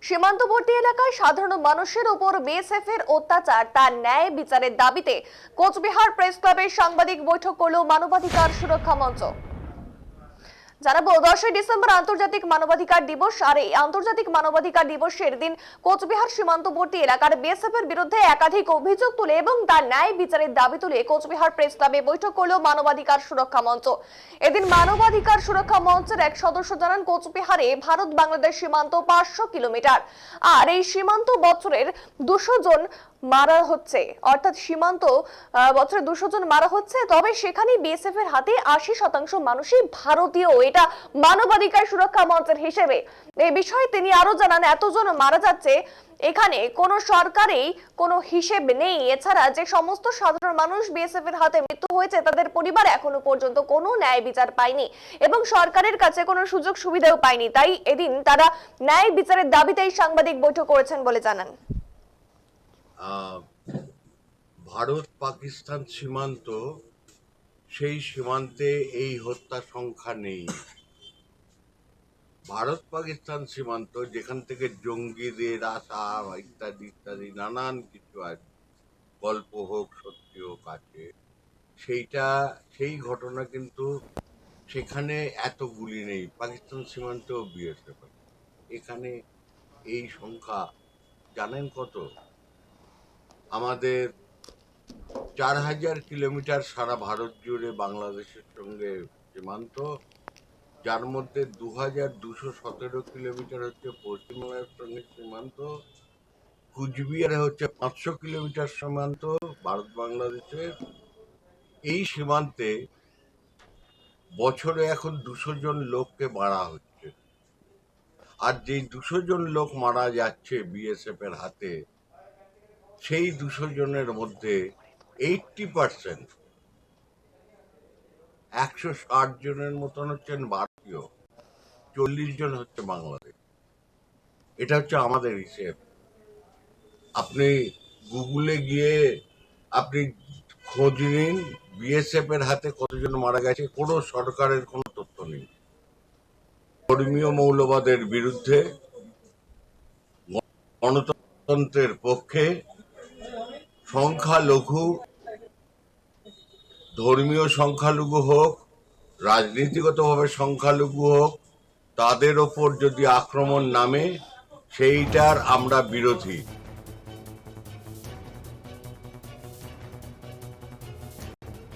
সীমান্তবর্তী এলাকায় সাধারণ মানুষের উপর বিএসএফ এর অত্যাচার তার ন্যায় বিচারের দাবিতে কোচবিহার প্রেস ক্লাবের সাংবাদিক বৈঠক করল মানবাধিকার সুরক্ষা মঞ্চ। জানাবো 10ই ডিসেম্বর আন্তর্জাতিক মানবাধিকার দিবস। আর এই আন্তর্জাতিক মানবাধিকার দিবসের দিন কোচবিহার সীমান্তবর্তী এলাকার বিএসএফ এর বিরুদ্ধে একাধিক অভিযোগ তুলে এবং তার ন্যায় বিচারের দাবি তুলে কোচবিহার প্রেস ক্লাবে বৈঠক করলো মানবাধিকার সুরক্ষা মঞ্চ। এদিন মানবাধিকার সুরক্ষা মঞ্চের এক সদস্য জানান, কোচবিহারে ভারত বাংলাদেশ সীমান্ত 500 কিলোমিটার, আর এই সীমান্ত বছরের 200 জন মারা হচ্ছে, অর্থাৎ সীমান্ত বছরে 200 জন মারা হচ্ছে। তবে সেখানে বিএসএফ এর হাতে 80% মানুষই ভারতীয়। এটা মানবাধিকার সুরক্ষা মঞ্চের হিসেবে এই বিষয়ে তিনি আরো জানান, এতজন মারা যাচ্ছে, এখানে কোনো সরকারেই কোনো হিসেব নেই। এছাড়া যে সমস্ত সাধারণ মানুষ বিএসএফ এর হাতে মৃত্যু হয়েছে তাদের পরিবার এখনো পর্যন্ত কোনো ন্যায় বিচার পায়নি এবং সরকারের কাছে কোনো সুযোগ সুবিধাও পায়নি। তাই এদিন তারা ন্যায় বিচারের দাবিতেই সাংবাদিক বৈঠক করেছেন বলে জানান। ভারত পাকিস্তান সীমান্ত, সেই সীমান্তে এই হত্যা সংখ্যা নেই। ভারত পাকিস্তান সীমান্ত, যেখান থেকে জঙ্গিদের আসা ইত্যাদি ইত্যাদি নানান কিছু আছে, গল্প হোক সত্যি হোক আছে, সেই ঘটনা কিন্তু সেখানে এত গুলি নেই। পাকিস্তান সীমান্তেও বিএসএফ, এখানে এই সংখ্যা জানেন কত? আমাদের 4000 কিলোমিটার সারা ভারত জুড়ে বাংলাদেশের সঙ্গে সীমান্ত, যার মধ্যে 2217 কিলোমিটার হচ্ছে পশ্চিমবঙ্গের সঙ্গে সীমান্ত, কুচবিহারে হচ্ছে 500 কিলোমিটার সীমান্ত ভারত বাংলাদেশের। এই সীমান্তে বছরে এখন 200 জন লোককে মারা হচ্ছে, আর যেই 200 জন লোক মারা যাচ্ছে বিএসএফ এর হাতে, সেই 200 জনের মধ্যে 80%, 160 জনের মতন হচ্ছেন ভারতীয়, 40 জন হচ্ছে বাংলাদেশ। এটা হচ্ছে আমাদের হিসেব। আপনি গুগলে গিয়ে আপনি খোঁজ নিন, বিএসএফ এর হাতে কতজন মারা গেছে, কোনো সরকারের কোনো তথ্য নেই। ধর্মীয় মৌলবাদের বিরুদ্ধে, গণতন্ত্রের পক্ষে, সংখ্যালঘু, ধর্মীয় সংখ্যালঘু হোক, রাজনীতিগতভাবে সংখ্যালঘু হোক, তাদের ওপর যদি আক্রমণ নামে সেইটার আমরা বিরোধী।